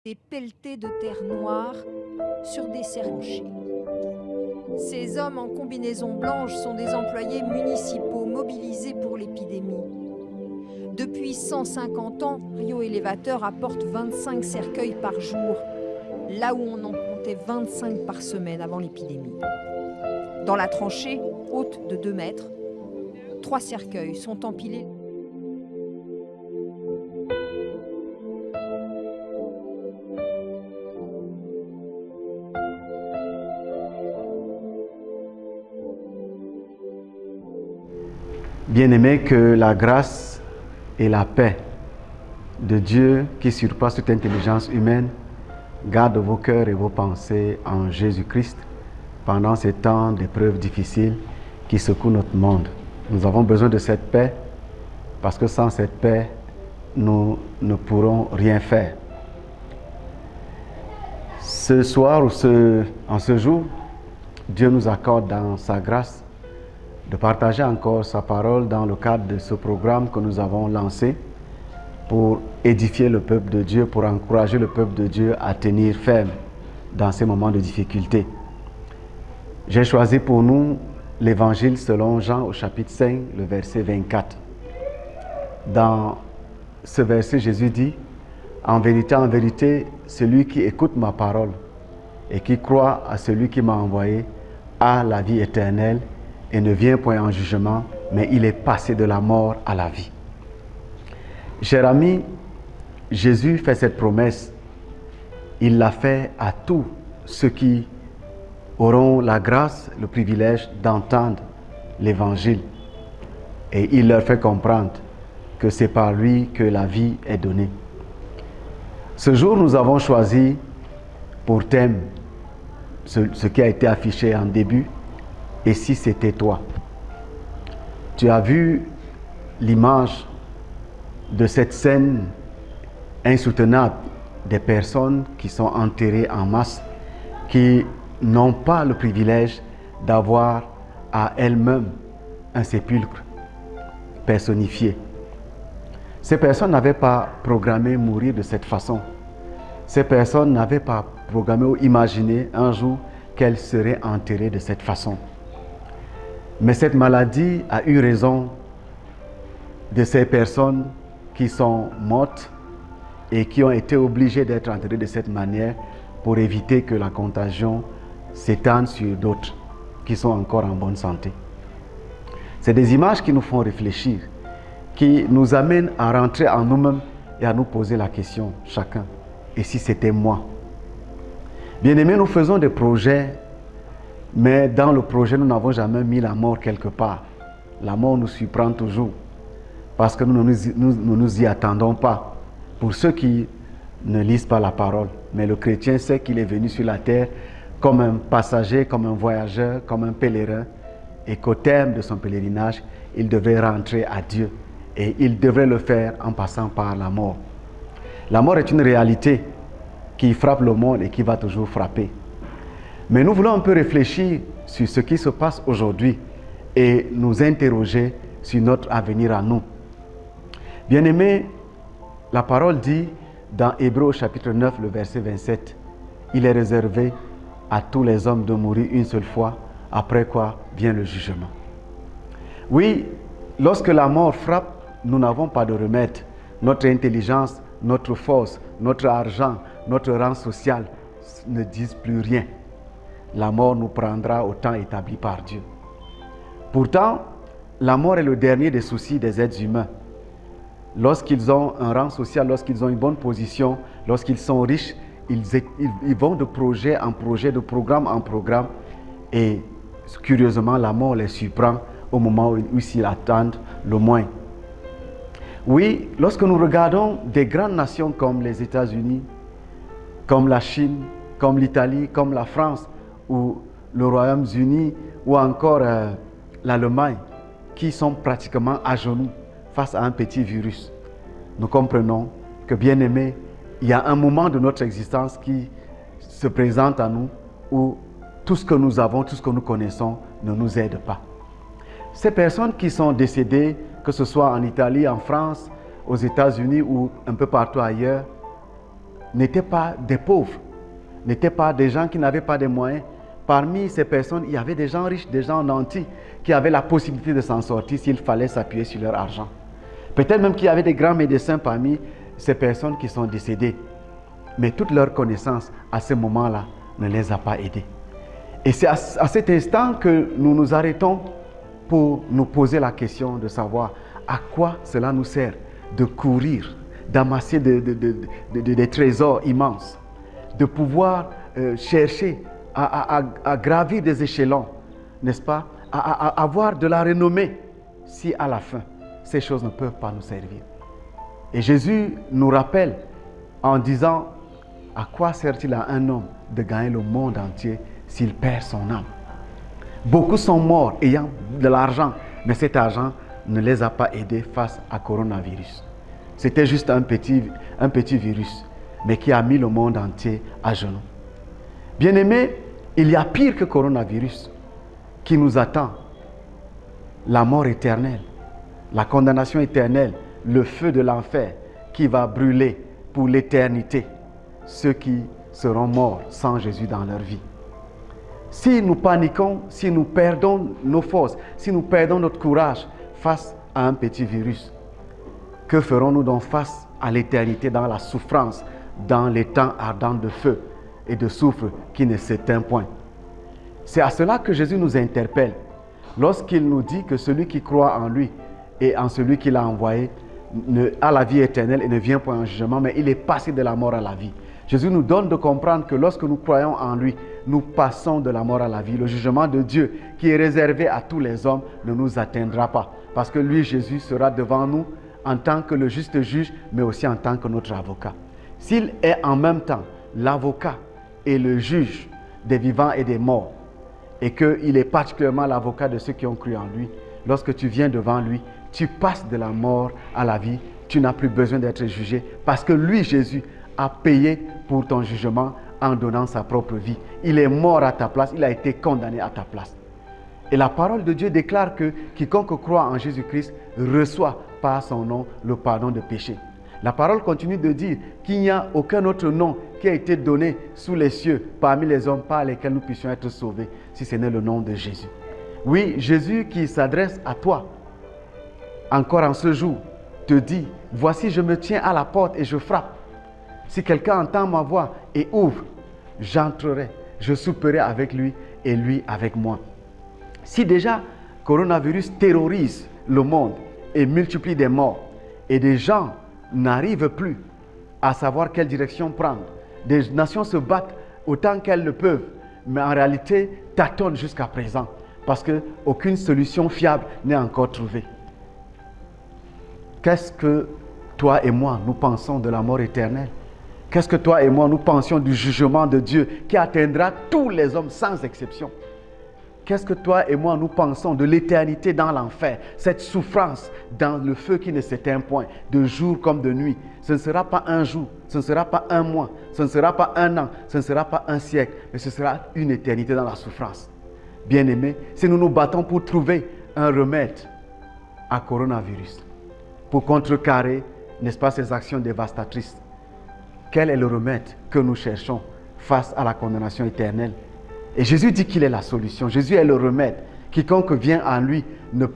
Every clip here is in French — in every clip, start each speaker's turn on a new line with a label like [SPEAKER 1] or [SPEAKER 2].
[SPEAKER 1] des pelletés de terre noire sur des serpenchés. Ces hommes en combinaison blanche sont des employés municipaux mobilisés pour l'épidémie. Depuis 150 ans, Rio Elevator apporte 25 cercueils par jour, là où on en comptait 25 par semaine avant l'épidémie. Dans la tranchée, haute de 2 mètres, 3 cercueils sont empilés.
[SPEAKER 2] Bien-aimés, que la grâce et la paix de Dieu qui surpasse toute intelligence humaine garde vos cœurs et vos pensées en Jésus-Christ pendant ces temps d'épreuves difficiles qui secouent notre monde. Nous avons besoin de cette paix parce que sans cette paix, nous ne pourrons rien faire. Ce soir ou en ce jour, Dieu nous accorde dans sa grâce de partager encore sa parole dans le cadre de ce programme que nous avons lancé pour édifier le peuple de Dieu, pour encourager le peuple de Dieu à tenir ferme dans ces moments de difficulté. J'ai choisi pour nous l'évangile selon Jean au chapitre 5, le verset 24. Dans ce verset, Jésus dit, en vérité, celui qui écoute ma parole et qui croit à celui qui m'a envoyé a la vie éternelle et ne vient point en jugement, mais il est passé de la mort à la vie. Chers amis, Jésus fait cette promesse. Il l'a fait à tous ceux qui auront la grâce, le privilège d'entendre l'Évangile. Et il leur fait comprendre que c'est par lui que la vie est donnée. Ce jour, nous avons choisi pour thème ce qui a été affiché en début. Et si c'était toi? Tu as vu l'image de cette scène insoutenable des personnes qui sont enterrées en masse, qui n'ont pas le privilège d'avoir à elles-mêmes un sépulcre personnifié. Ces personnes n'avaient pas programmé mourir de cette façon. Ces personnes n'avaient pas programmé ou imaginé un jour qu'elles seraient enterrées de cette façon. Mais cette maladie a eu raison de ces personnes qui sont mortes et qui ont été obligées d'être enterrées de cette manière pour éviter que la contagion s'étende sur d'autres qui sont encore en bonne santé. C'est des images qui nous font réfléchir, qui nous amènent à rentrer en nous-mêmes et à nous poser la question, chacun, et si c'était moi? Bien-aimés, nous faisons des projets, mais dans le projet, nous n'avons jamais mis la mort quelque part. La mort nous surprend toujours parce que nous ne nous y attendons pas. Pour ceux qui ne lisent pas la parole, mais le chrétien sait qu'il est venu sur la terre comme un passager, comme un voyageur, comme un pèlerin, et qu'au terme de son pèlerinage, il devrait rentrer à Dieu. Et il devrait le faire en passant par la mort. La mort est une réalité qui frappe le monde et qui va toujours frapper. Mais nous voulons un peu réfléchir sur ce qui se passe aujourd'hui et nous interroger sur notre avenir à nous. Bien-aimés, la parole dit dans Hébreux chapitre 9, le verset 27, « Il est réservé à tous les hommes de mourir une seule fois, après quoi vient le jugement. » Oui, lorsque la mort frappe, nous n'avons pas de remède. Notre intelligence, notre force, notre argent, notre rang social ne disent plus rien. La mort nous prendra au temps établi par Dieu. Pourtant, la mort est le dernier des soucis des êtres humains. Lorsqu'ils ont un rang social, lorsqu'ils ont une bonne position, lorsqu'ils sont riches, ils vont de projet en projet, de programme en programme. Et curieusement, la mort les surprend au moment où ils s'y attendent le moins. Oui, lorsque nous regardons des grandes nations comme les États-Unis, comme la Chine, comme l'Italie, comme la France, ou le Royaume-Uni, ou encore l'Allemagne, qui sont pratiquement à genoux face à un petit virus, nous comprenons que, bien aimés, il y a un moment de notre existence qui se présente à nous où tout ce que nous avons, tout ce que nous connaissons ne nous aide pas. Ces personnes qui sont décédées, que ce soit en Italie, en France, aux États-Unis ou un peu partout ailleurs, n'étaient pas des pauvres, n'étaient pas des gens qui n'avaient pas de moyens. Parmi ces personnes, il y avait des gens riches, des gens nantis, qui avaient la possibilité de s'en sortir s'il fallait s'appuyer sur leur argent. Peut-être même qu'il y avait des grands médecins parmi ces personnes qui sont décédées. Mais toute leur connaissance, à ce moment-là, ne les a pas aidés. Et c'est à cet instant que nous nous arrêtons pour nous poser la question de savoir à quoi cela nous sert de courir, d'amasser des trésors immenses, de pouvoir chercher à gravir des échelons, n'est-ce pas, à avoir de la renommée, si à la fin, ces choses ne peuvent pas nous servir. Et Jésus nous rappelle en disant, à quoi sert-il à un homme de gagner le monde entier s'il perd son âme? Beaucoup sont morts ayant de l'argent, mais cet argent ne les a pas aidés face à coronavirus. C'était juste un petit virus, mais qui a mis le monde entier à genoux. Bien-aimés, il y a pire que coronavirus qui nous attend. La mort éternelle, la condamnation éternelle, le feu de l'enfer qui va brûler pour l'éternité ceux qui seront morts sans Jésus dans leur vie. Si nous paniquons, si nous perdons nos forces, si nous perdons notre courage face à un petit virus, que ferons-nous donc face à l'éternité dans la souffrance, dans les temps ardents de feu et de soufre qui ne s'éteint point? C'est à cela que Jésus nous interpelle lorsqu'il nous dit que celui qui croit en lui et en celui qui l'a envoyé a la vie éternelle et ne vient point en jugement, mais il est passé de la mort à la vie. Jésus nous donne de comprendre que lorsque nous croyons en lui, nous passons de la mort à la vie. Le jugement de Dieu qui est réservé à tous les hommes ne nous atteindra pas. Parce que lui, Jésus, sera devant nous en tant que le juste juge, mais aussi en tant que notre avocat. S'il est en même temps l'avocat et le juge des vivants et des morts, et qu'il est particulièrement l'avocat de ceux qui ont cru en lui, lorsque tu viens devant lui, tu passes de la mort à la vie. Tu n'as plus besoin d'être jugé parce que lui, Jésus, a payé pour ton jugement en donnant sa propre vie. Il est mort à ta place, il a été condamné à ta place. Et la parole de Dieu déclare que quiconque croit en Jésus-Christ reçoit par son nom le pardon de péché. La parole continue de dire qu'il n'y a aucun autre nom qui a été donné sous les cieux parmi les hommes par lesquels nous puissions être sauvés, si ce n'est le nom de Jésus. Oui, Jésus qui s'adresse à toi, encore en ce jour, te dit, voici je me tiens à la porte et je frappe. Si quelqu'un entend ma voix et ouvre, j'entrerai, je souperai avec lui et lui avec moi. Si déjà, coronavirus terrorise le monde et multiplie des morts, et des gens n'arrivent plus à savoir quelle direction prendre, des nations se battent autant qu'elles le peuvent, mais en réalité tâtonnent jusqu'à présent, parce qu'aucune solution fiable n'est encore trouvée. Qu'est-ce que toi et moi, nous pensons de la mort éternelle? Qu'est-ce que toi et moi, nous pensions du jugement de Dieu qui atteindra tous les hommes sans exception? Qu'est-ce que toi et moi, nous pensons de l'éternité dans l'enfer? Cette souffrance dans le feu qui ne s'éteint point, de jour comme de nuit. Ce ne sera pas un jour, ce ne sera pas un mois, ce ne sera pas un an, ce ne sera pas un siècle, mais ce sera une éternité dans la souffrance. Bien-aimés, si nous nous battons pour trouver un remède à coronavirus, pour contrecarrer, n'est-ce pas, ces actions dévastatrices, quel est le remède que nous cherchons face à la condamnation éternelle? Et Jésus dit qu'il est la solution. Jésus est le remède. Quiconque vient en lui ne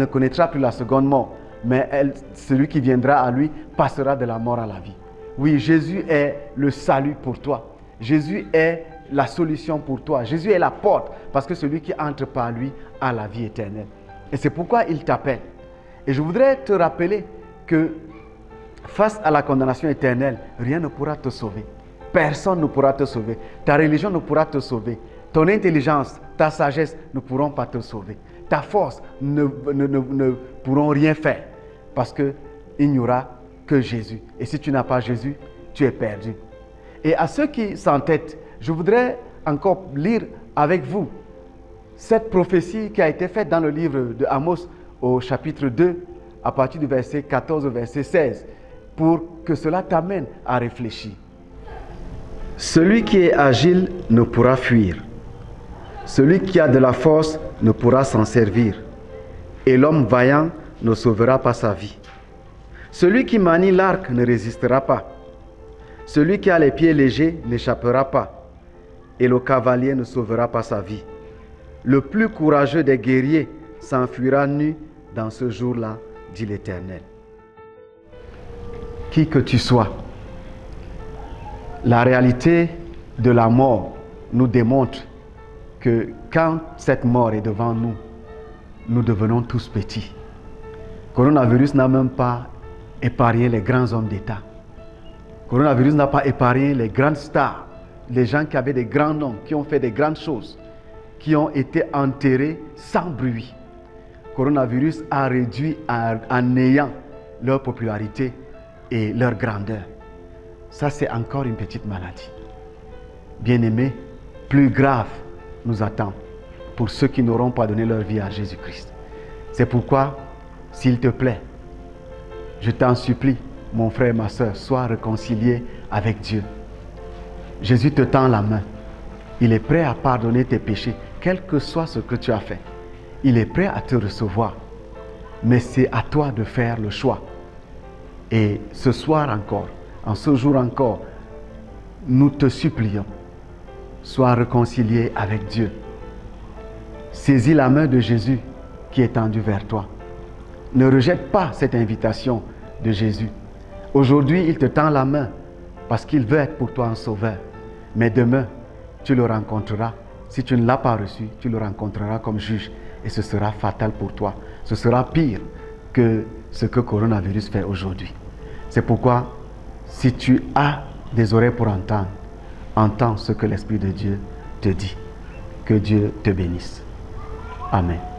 [SPEAKER 2] connaîtra plus la seconde mort, mais celui qui viendra à lui passera de la mort à la vie. Oui, Jésus est le salut pour toi. Jésus est la solution pour toi. Jésus est la porte, parce que celui qui entre par lui a la vie éternelle. Et c'est pourquoi il t'appelle. Et je voudrais te rappeler que face à la condamnation éternelle, rien ne pourra te sauver. Personne ne pourra te sauver. Ta religion ne pourra te sauver. Ton intelligence, ta sagesse ne pourront pas te sauver. Ta force ne pourront rien faire. Parce qu'il n'y aura que Jésus. Et si tu n'as pas Jésus, tu es perdu. Et à ceux qui s'entêtent, je voudrais encore lire avec vous cette prophétie qui a été faite dans le livre de Amos au chapitre 2, à partir du verset 14 au verset 16, pour que cela t'amène à réfléchir. Celui qui est agile ne pourra fuir. Celui qui a de la force ne pourra s'en servir. Et l'homme vaillant ne sauvera pas sa vie. Celui qui manie l'arc ne résistera pas. Celui qui a les pieds légers n'échappera pas, et le cavalier ne sauvera pas sa vie. Le plus courageux des guerriers s'enfuira nu dans ce jour-là, dit l'Éternel. Qui que tu sois, la réalité de la mort nous démontre que quand cette mort est devant nous, nous devenons tous petits. Le coronavirus n'a même pas épargné les grands hommes d'État. Le coronavirus n'a pas épargné les grandes stars, les gens qui avaient des grands noms, qui ont fait des grandes choses, qui ont été enterrés sans bruit. Le coronavirus a réduit à néant leur popularité et leur grandeur. Ça, c'est encore une petite maladie. Bien-aimés, plus grave nous attend pour ceux qui n'auront pas donné leur vie à Jésus-Christ. C'est pourquoi, s'il te plaît, je t'en supplie, mon frère et ma soeur, sois réconcilié avec Dieu. Jésus te tend la main. Il est prêt à pardonner tes péchés, quel que soit ce que tu as fait. Il est prêt à te recevoir. Mais c'est à toi de faire le choix. Et ce soir encore, en ce jour encore, nous te supplions, sois réconcilié avec Dieu. Saisis la main de Jésus qui est tendue vers toi. Ne rejette pas cette invitation de Jésus. Aujourd'hui, il te tend la main parce qu'il veut être pour toi un sauveur. Mais demain, tu le rencontreras. Si tu ne l'as pas reçu, tu le rencontreras comme juge. Et ce sera fatal pour toi. Ce sera pire que ce que le coronavirus fait aujourd'hui. C'est pourquoi, si tu as des oreilles pour entendre, entends ce que l'Esprit de Dieu te dit. Que Dieu te bénisse. Amen.